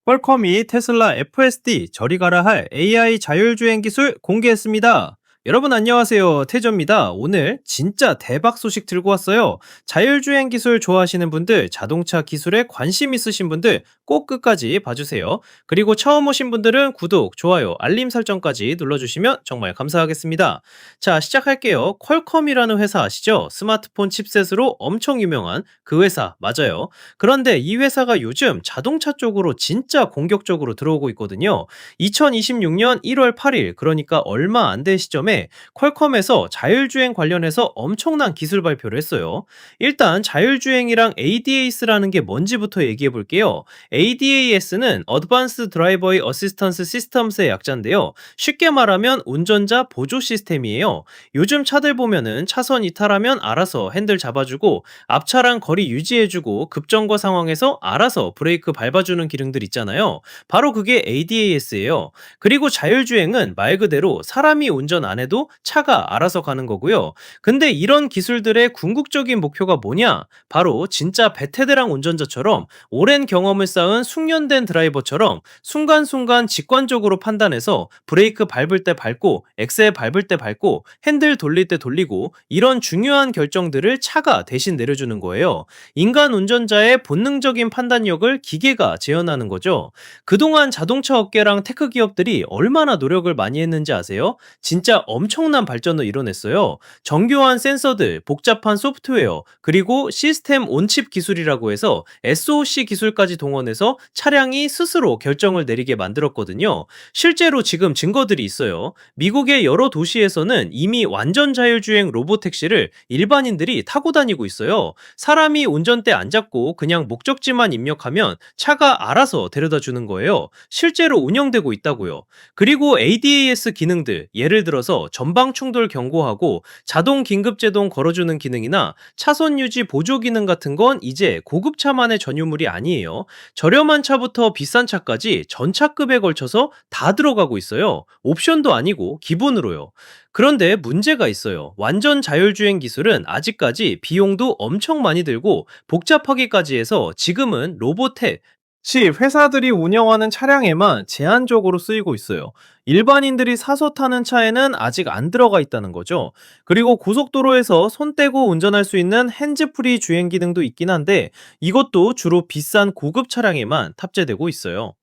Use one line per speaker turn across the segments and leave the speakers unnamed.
퀄컴이 테슬라 FSD 저리 가라 할 AI 자율주행 기술 공개했습니다. 여러분 안녕하세요. 태조입니다. 오늘 진짜 대박 소식 들고 왔어요. 자율주행 기술 좋아하시는 분들, 자동차 기술에 관심 있으신 분들 꼭 끝까지 봐주세요. 그리고 처음 오신 분들은 구독, 좋아요, 알림 설정까지 눌러주시면 정말 감사하겠습니다. 자, 시작할게요. 퀄컴이라는 회사 아시죠? 스마트폰 칩셋으로 엄청 유명한 그 회사 맞아요. 그런데 이 회사가 요즘 자동차 쪽으로 진짜 공격적으로 들어오고 있거든요. 2026년 1월 8일, 그러니까 얼마 안 된 시점에 퀄컴에서 자율주행 관련해서 엄청난 기술 발표를 했어요. 일단 자율주행이랑 ADAS라는 게 뭔지부터 얘기해 볼게요. ADAS는 Advanced Driver Assistance Systems의 약자인데요. 쉽게 말하면 운전자 보조 시스템이에요. 요즘 차들 보면은 차선 이탈하면 알아서 핸들 잡아주고 앞차랑 거리 유지해주고 급정거 상황에서 알아서 브레이크 밟아주는 기능들 있잖아요. 바로 그게 ADAS예요. 그리고 자율주행은 말 그대로 사람이 운전 안 해도 차가 알아서 가는 거고요. 근데 이런 기술들의 궁극적인 목표가 뭐냐? 바로 진짜 베테랑 운전자처럼 오랜 경험을 쌓은 숙련된 드라이버처럼 순간순간 직관적으로 판단해서 브레이크 밟을 때 밟고 엑셀 밟을 때 밟고 핸들 돌릴 때 돌리고 이런 중요한 결정들을 차가 대신 내려주는 거예요. 인간 운전자의 본능적인 판단력을 기계가 재현하는 거죠. 그동안 자동차 업계랑 테크 기업들이 얼마나 노력을 많이 했는지 아세요? 진짜 엄청난 발전을 이뤄냈어요. 정교한 센서들, 복잡한 소프트웨어, 그리고 시스템 온칩 기술이라고 해서 SOC 기술까지 동원해서 차량이 스스로 결정을 내리게 만들었거든요. 실제로 지금 증거들이 있어요. 미국의 여러 도시에서는 이미 완전 자율주행 로보택시를 일반인들이 타고 다니고 있어요. 사람이 운전대 안 잡고 그냥 목적지만 입력하면 차가 알아서 데려다 주는 거예요. 실제로 운영되고 있다고요. 그리고 ADAS 기능들, 예를 들어서 전방 충돌 경고하고 자동 긴급제동 걸어주는 기능이나 차선 유지 보조 기능 같은 건 이제 고급차만의 전유물이 아니에요. 저렴한 차부터 비싼 차까지 전차급에 걸쳐서 다 들어가고 있어요. 옵션도 아니고 기본으로요. 그런데 문제가 있어요. 완전 자율주행 기술은 아직까지 비용도 엄청 많이 들고 복잡하기까지 해서 지금은 로보택, 시 회사들이 운영하는 차량에만 제한적으로 쓰이고 있어요. 일반인들이 사서 타는 차에는 아직 안 들어가 있다는 거죠. 그리고 고속도로에서 손 떼고 운전할 수 있는 핸즈프리 주행 기능도 있긴 한데 이것도 주로 비싼 고급 차량에만 탑재되고 있어요.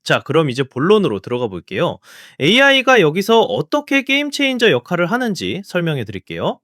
자, 그럼 이제 본론으로 들어가 볼게요. AI가 여기서 어떻게 게임 체인저 역할을 하는지 설명해 드릴게요.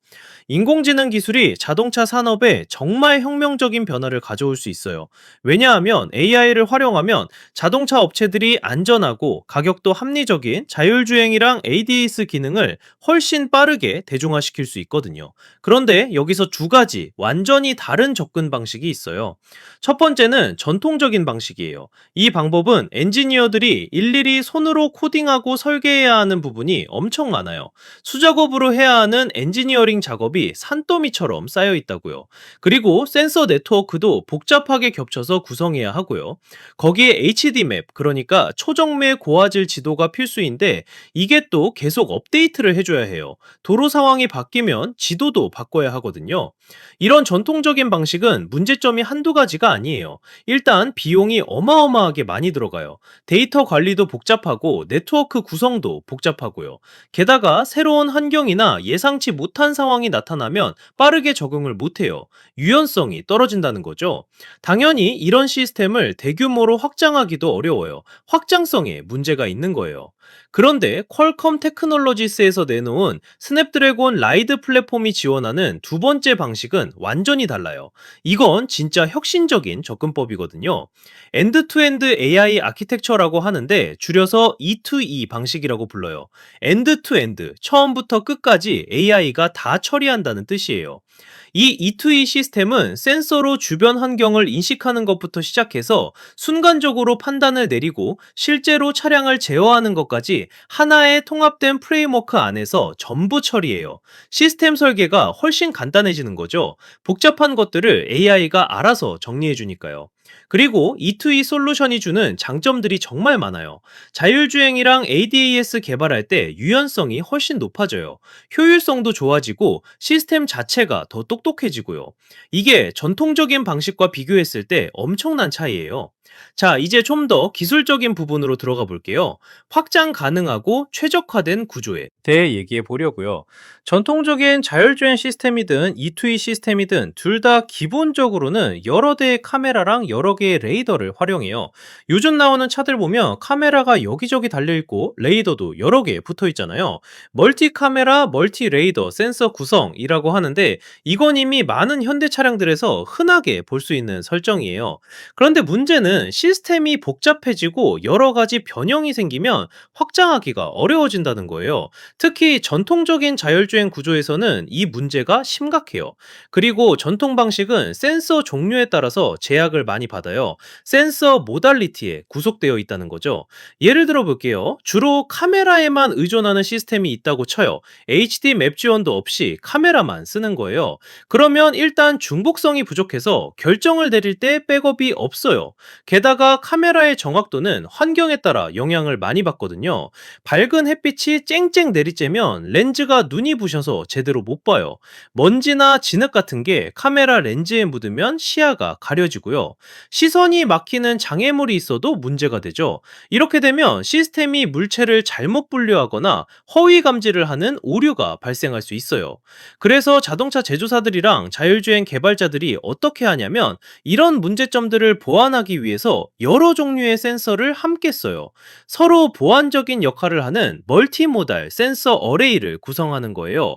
인공지능 기술이 자동차 산업에 정말 혁명적인 변화를 가져올 수 있어요. 왜냐하면 AI를 활용하면 자동차 업체들이 안전하고 가격도 합리적인 자율주행이랑 ADAS 기능을 훨씬 빠르게 대중화시킬 수 있거든요. 그런데 여기서 두 가지 완전히 다른 접근 방식이 있어요. 첫 번째는 전통적인 방식이에요. 이 방법은 엔지니어들이 일일이 손으로 코딩하고 설계해야 하는 부분이 엄청 많아요. 수작업으로 해야 하는 엔지니어링 작업이 산더미처럼 쌓여 있다고요. 그리고 센서 네트워크도 복잡하게 겹쳐서 구성해야 하고요. 거기에 HD 맵, 그러니까 초정밀 고화질 지도가 필수인데 이게 또 계속 업데이트를 해줘야 해요. 도로 상황이 바뀌면 지도도 바꿔야 하거든요. 이런 전통적인 방식은 문제점이 한두 가지가 아니에요. 일단 비용이 어마어마하게 많이 들어가요. 데이터 관리도 복잡하고 네트워크 구성도 복잡하고요. 게다가 새로운 환경이나 예상치 못한 상황이 나타나면 빠르게 적응을 못해요. 유연성이 떨어진다는 거죠. 당연히 이런 시스템을 대규모로 확장하기도 어려워요. 확장성에 문제가 있는 거예요. 그런데 퀄컴 테크놀로지스에서 내놓은 스냅드래곤 라이드 플랫폼이 지원하는 두 번째 방식은 완전히 달라요. 이건 진짜 혁신적인 접근법이거든요. 엔드-투-엔드 AI 아키텍처라고 하는데 줄여서 E2E 방식이라고 불러요. 엔드-투-엔드, 처음부터 끝까지 AI가 다 처리한다는 뜻이에요. 이 E2E 시스템은 센서로 주변 환경을 인식하는 것부터 시작해서 순간적으로 판단을 내리고 실제로 차량을 제어하는 것까지 하나의 통합된 프레임워크 안에서 전부 처리해요. 시스템 설계가 훨씬 간단해지는 거죠. 복잡한 것들을 AI가 알아서 정리해 주니까요. 그리고 E2E 솔루션이 주는 장점들이 정말 많아요. 자율주행이랑 ADAS 개발할 때 유연성이 훨씬 높아져요. 효율성도 좋아지고 시스템 자체가 더 똑똑해지고요. 이게 전통적인 방식과 비교했을 때 엄청난 차이예요. 자, 이제 좀 더 기술적인 부분으로 들어가 볼게요. 확장 가능하고 최적화된 구조에 대해 얘기해 보려고요. 전통적인 자율주행 시스템이든 E2E 시스템이든 둘 다 기본적으로는 여러 대의 카메라랑 여러 개의 레이더를 활용해요. 요즘 나오는 차들 보면 카메라가 여기저기 달려 있고 레이더도 여러 개 붙어 있잖아요. 멀티 카메라, 멀티 레이더, 센서 구성이라고 하는데 이건 이미 많은 현대 차량들에서 흔하게 볼 수 있는 설정이에요. 그런데 문제는 시스템이 복잡해지고 여러 가지 변형이 생기면 확장하기가 어려워진다는 거예요. 특히 전통적인 자율주행 구조에서는 이 문제가 심각해요. 그리고 전통 방식은 센서 종류에 따라서 제약을 많이 받아요. 센서 모달리티에 구속되어 있다는 거죠. 예를 들어 볼게요. 주로 카메라에만 의존하는 시스템이 있다고 쳐요. HD 맵 지원도 없이 카메라만 쓰는 거예요. 그러면 일단 중복성이 부족해서 결정을 내릴 때 백업이 없어요. 게다가 카메라의 정확도는 환경에 따라 영향을 많이 받거든요. 밝은 햇빛이 쨍쨍 내리쬐면 렌즈가 눈이 부셔서 제대로 못 봐요. 먼지나 진흙 같은 게 카메라 렌즈에 묻으면 시야가 가려지고요. 시선이 막히는 장애물이 있어도 문제가 되죠. 이렇게 되면 시스템이 물체를 잘못 분류하거나 허위 감지를 하는 오류가 발생할 수 있어요. 그래서 자동차 제조사들이랑 자율주행 개발자들이 어떻게 하냐면 이런 문제점들을 보완하기 위해서 여러 종류의 센서를 함께 써요. 서로 보완적인 역할을 하는 멀티모달 센서 어레이를 구성하는 거예요.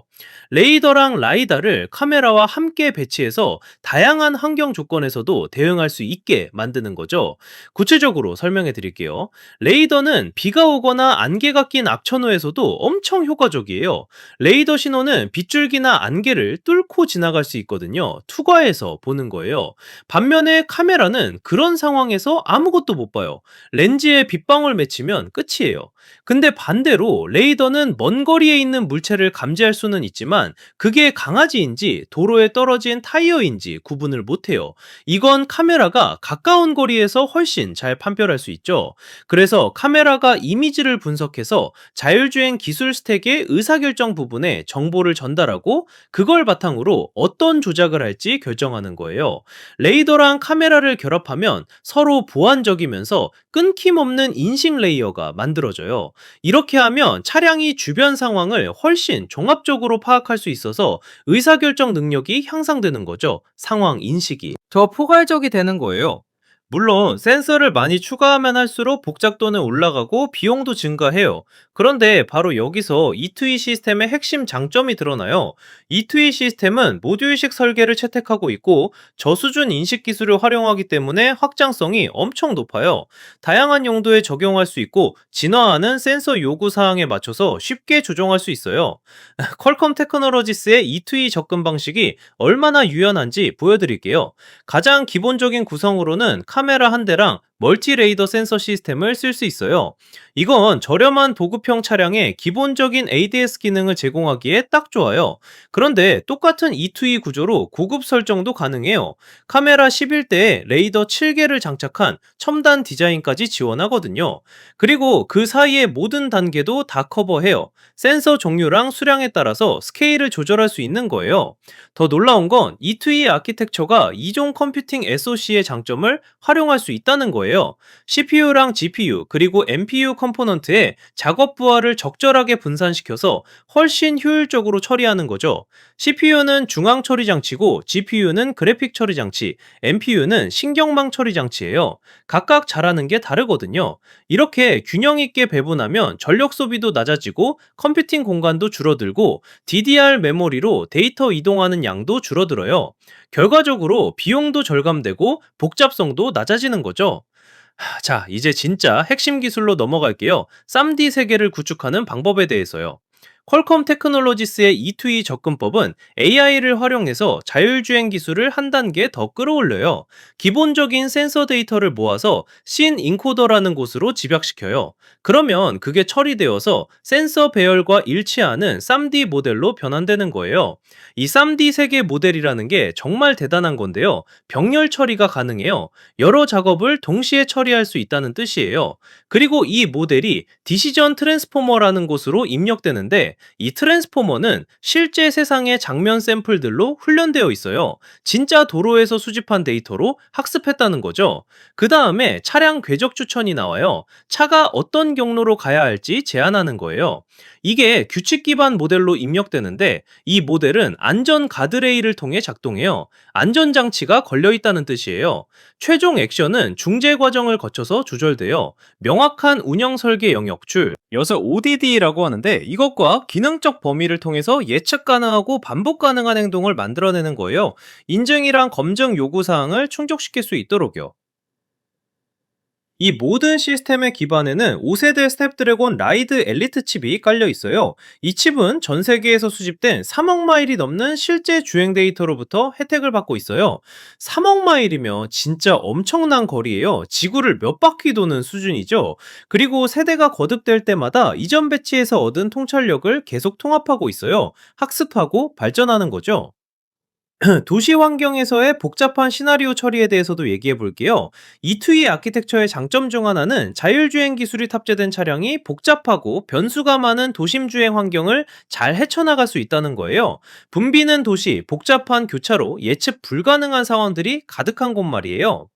레이더랑 라이다를 카메라와 함께 배치해서 다양한 환경 조건에서도 대응할 수 있게 만드는 거죠. 구체적으로 설명해 드릴게요. 레이더는 비가 오거나 안개가 낀 악천후에서도 엄청 효과적이에요. 레이더 신호는 빗줄기나 안개를 뚫고 지나갈 수 있거든요. 투과해서 보는 거예요. 반면에 카메라는 그런 상황에서 아무것도 못 봐요. 렌즈에 빗방울 맺히면 끝이에요. 근데 반대로 레이더는 먼 거리에 있는 물체를 감지할 수는 있지만 그게 강아지인지 도로에 떨어진 타이어인지 구분을 못해요. 이건 카메라가 가까운 거리에서 훨씬 잘 판별할 수 있죠. 그래서 카메라가 이미지를 분석해서 자율주행 기술 스택의 의사결정 부분에 정보를 전달하고 그걸 바탕으로 어떤 조작을 할지 결정하는 거예요. 레이더랑 카메라를 결합하면 서로 보완적이면서 끊김없는 인식 레이어가 만들어져요. 이렇게 하면 차량이 주변 상황을 훨씬 종합적으로 파악할 수 있어서 의사결정 능력이 향상되는 거죠. 상황 인식이. 더 포괄적이 되는 거예요. 물론 센서를 많이 추가하면 할수록 복잡도는 올라가고 비용도 증가해요. 그런데 바로 여기서 E2E 시스템의 핵심 장점이 드러나요. E2E 시스템은 모듈식 설계를 채택하고 있고 저수준 인식 기술을 활용하기 때문에 확장성이 엄청 높아요. 다양한 용도에 적용할 수 있고 진화하는 센서 요구 사항에 맞춰서 쉽게 조정할 수 있어요. 퀄컴 테크놀로지스의 E2E 접근 방식이 얼마나 유연한지 보여드릴게요. 가장 기본적인 구성으로는 카메라 한 대랑 멀티 레이더 센서 시스템을 쓸 수 있어요. 이건 저렴한 보급형 차량에 기본적인 ADS 기능을 제공하기에 딱 좋아요. 그런데 똑같은 E2E 구조로 고급 설정도 가능해요. 카메라 11대에 레이더 7개를 장착한 첨단 디자인까지 지원하거든요. 그리고 그 사이의 모든 단계도 다 커버해요. 센서 종류랑 수량에 따라서 스케일을 조절할 수 있는 거예요. 더 놀라운 건 E2E 아키텍처가 이종 컴퓨팅 SoC의 장점을 활용할 수 있다는 거예요. CPU랑 GPU 그리고 NPU 컴포넌트에 작업 부하를 적절하게 분산시켜서 훨씬 효율적으로 처리하는 거죠. CPU는 중앙 처리 장치고 GPU는 그래픽 처리 장치, NPU는 신경망 처리 장치예요. 각각 잘하는 게 다르거든요. 이렇게 균형 있게 배분하면 전력 소비도 낮아지고 컴퓨팅 공간도 줄어들고 DDR 메모리로 데이터 이동하는 양도 줄어들어요. 결과적으로 비용도 절감되고 복잡성도 낮아지는 거죠. 자, 이제 진짜 핵심 기술로 넘어갈게요. 쌈디 세계를 구축하는 방법에 대해서요. 퀄컴 테크놀로지스의 E2E 접근법은 AI를 활용해서 자율주행 기술을 한 단계 더 끌어올려요. 기본적인 센서 데이터를 모아서 씬 인코더라는 곳으로 집약시켜요. 그러면 그게 처리되어서 센서 배열과 일치하는 3D 모델로 변환되는 거예요. 이 3D 세계 모델이라는 게 정말 대단한 건데요. 병렬 처리가 가능해요. 여러 작업을 동시에 처리할 수 있다는 뜻이에요. 그리고 이 모델이 디시전 트랜스포머라는 곳으로 입력되는데, 이 트랜스포머는 실제 세상의 장면 샘플들로 훈련되어 있어요. 진짜 도로에서 수집한 데이터로 학습했다는 거죠. 그 다음에 차량 궤적 추천이 나와요. 차가 어떤 경로로 가야 할지 제안하는 거예요. 이게 규칙 기반 모델로 입력되는데, 이 모델은 안전 가드레일을 통해 작동해요. 안전장치가 걸려 있다는 뜻이에요. 최종 액션은 중재 과정을 거쳐서 조절돼요. 명확한 운영 설계 영역줄, 여기서 ODD라고 하는데, 이것과 기능적 범위를 통해서 예측 가능하고 반복 가능한 행동을 만들어내는 거예요. 인증이랑 검증 요구 사항을 충족시킬 수 있도록요. 이 모든 시스템의 기반에는 5세대 스냅드래곤 라이드 엘리트 칩이 깔려 있어요. 이 칩은 전 세계에서 수집된 3억 마일이 넘는 실제 주행 데이터로부터 혜택을 받고 있어요. 3억 마일이면 진짜 엄청난 거리예요. 지구를 몇 바퀴 도는 수준이죠. 그리고 세대가 거듭될 때마다 이전 배치에서 얻은 통찰력을 계속 통합하고 있어요. 학습하고 발전하는 거죠. 도시 환경에서의 복잡한 시나리오 처리에 대해서도 얘기해 볼게요. E2E 아키텍처의 장점 중 하나는 자율주행 기술이 탑재된 차량이 복잡하고 변수가 많은 도심 주행 환경을 잘 헤쳐나갈 수 있다는 거예요. 붐비는 도시, 복잡한 교차로, 예측 불가능한 상황들이 가득한 곳 말이에요.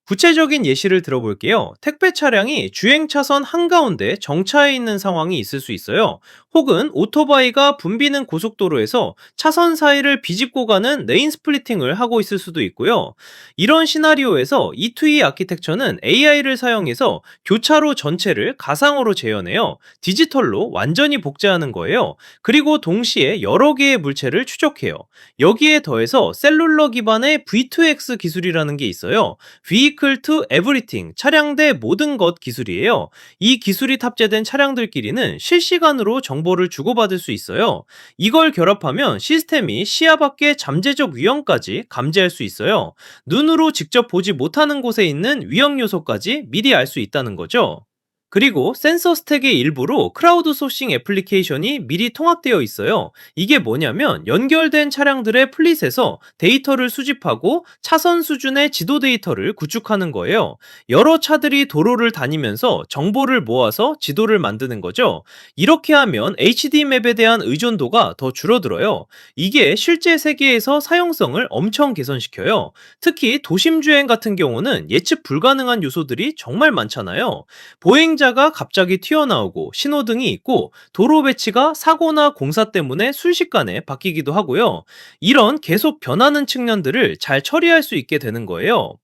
구체적인 예시를 들어볼게요. 택배 차량이 주행 차선 한가운데 정차해 있는 상황이 있을 수 있어요. 혹은 오토바이가 붐비는 고속도로에서 차선 사이를 비집고 가는 레인 스플리팅을 하고 있을 수도 있고요. 이런 시나리오에서 E2E 아키텍처는 AI를 사용해서 교차로 전체를 가상으로 재현해요. 디지털로 완전히 복제하는 거예요. 그리고 동시에 여러 개의 물체를 추적해요. 여기에 더해서 셀룰러 기반의 V2X 기술이라는 게 있어요. Vehicle to Everything, 차량 대 모든 것 기술이에요. 이 기술이 탑재된 차량들끼리는 실시간으로 정보를 주고받을 수 있어요. 이걸 결합하면 시스템이 시야 밖의 잠재적 위험까지 감지할 수 있어요. 눈으로 직접 보지 못하는 곳에 있는 위험 요소까지 미리 알 수 있다는 거죠. 그리고 센서 스택의 일부로 크라우드 소싱 애플리케이션이 미리 통합되어 있어요. 이게 뭐냐면 연결된 차량들의 플릿에서 데이터를 수집하고 차선 수준의 지도 데이터를 구축하는 거예요. 여러 차들이 도로를 다니면서 정보를 모아서 지도를 만드는 거죠. 이렇게 하면 HD 맵에 대한 의존도가 더 줄어들어요. 이게 실제 세계에서 사용성을 엄청 개선시켜요. 특히 도심 주행 같은 경우는 예측 불가능한 요소들이 정말 많잖아요. 보행자가 갑자기 튀어나오고 신호등이 있고 도로 배치가 사고나 공사 때문에 순식간에 바뀌기도 하고요. 이런 계속 변하는 측면들을 잘 처리할 수 있게 되는 거예요.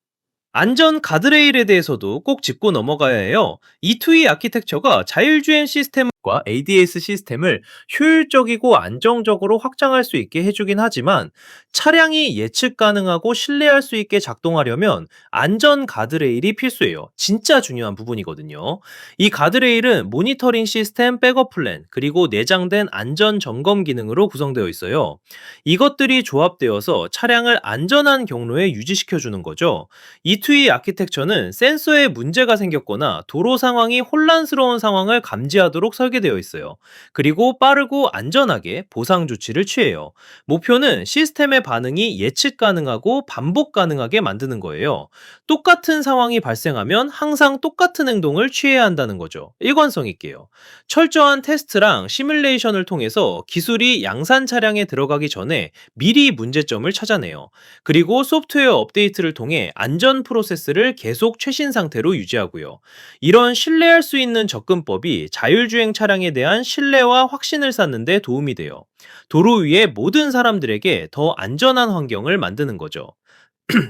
안전 가드레일에 대해서도 꼭 짚고 넘어가야 해요. E2E 아키텍처가 자율주행 시스템과 ADS 시스템을 효율적이고 안정적으로 확장할 수 있게 해주긴 하지만, 차량이 예측 가능하고 신뢰할 수 있게 작동하려면 안전 가드레일이 필수예요. 진짜 중요한 부분이거든요. 이 가드레일은 모니터링 시스템, 백업 플랜, 그리고 내장된 안전 점검 기능으로 구성되어 있어요. 이것들이 조합되어서 차량을 안전한 경로에 유지시켜주는 거죠. E2E 아키텍처는 센서에 문제가 생겼거나 도로 상황이 혼란스러운 상황을 감지하도록 설계되어 있어요. 그리고 빠르고 안전하게 보상 조치를 취해요. 목표는 시스템의 반응이 예측 가능하고 반복 가능하게 만드는 거예요. 똑같은 상황이 발생하면 항상 똑같은 행동을 취해야 한다는 거죠. 일관성 있게요. 철저한 테스트랑 시뮬레이션을 통해서 기술이 양산 차량에 들어가기 전에 미리 문제점을 찾아내요. 그리고 소프트웨어 업데이트를 통해 안전 프로세스를 계속 최신 상태로 유지하고요. 이런 신뢰할 수 있는 접근법이 자율주행 차량에 대한 신뢰와 확신을 쌓는 데 도움이 돼요. 도로 위의 모든 사람들에게 더 안전한 환경을 만드는 거죠.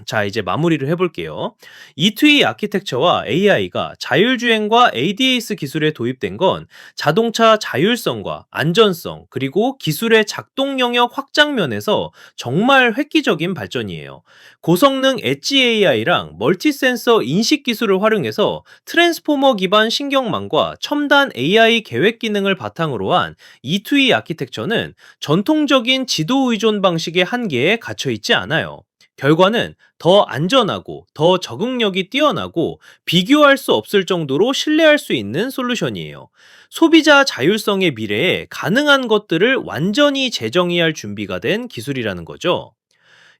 자, 이제 마무리를 해볼게요. E2E 아키텍처와 AI가 자율주행과 ADAS 기술에 도입된 건 자동차 자율성과 안전성, 그리고 기술의 작동 영역 확장 면에서 정말 획기적인 발전이에요. 고성능 엣지 AI랑 멀티 센서 인식 기술을 활용해서 트랜스포머 기반 신경망과 첨단 AI 계획 기능을 바탕으로 한 E2E 아키텍처는 전통적인 지도 의존 방식의 한계에 갇혀 있지 않아요. 결과는 더 안전하고 더 적응력이 뛰어나고 비교할 수 없을 정도로 신뢰할 수 있는 솔루션이에요. 소비자 자율성의 미래에 가능한 것들을 완전히 재정의할 준비가 된 기술이라는 거죠.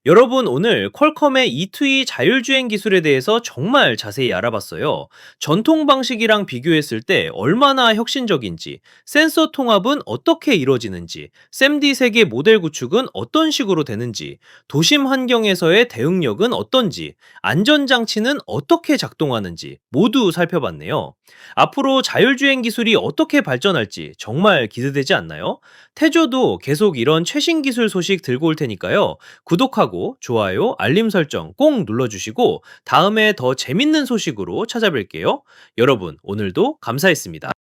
여러분, 오늘 퀄컴의 E2E 자율주행 기술에 대해서 정말 자세히 알아봤어요. 전통 방식이랑 비교했을 때 얼마나 혁신적인지, 센서 통합은 어떻게 이루어지는지, 샘디 세계 모델 구축은 어떤 식으로 되는지, 도심 환경에서의 대응력은 어떤지, 안전장치는 어떻게 작동하는지 모두 살펴봤네요. 앞으로 자율주행 기술이 어떻게 발전할지 정말 기대되지 않나요? 태조도 계속 이런 최신 기술 소식 들고 올 테니까요. 구독하고 좋아요, 알림 설정 꼭 눌러주시고 다음에 더 재밌는 소식으로 찾아뵐게요. 여러분, 오늘도 감사했습니다.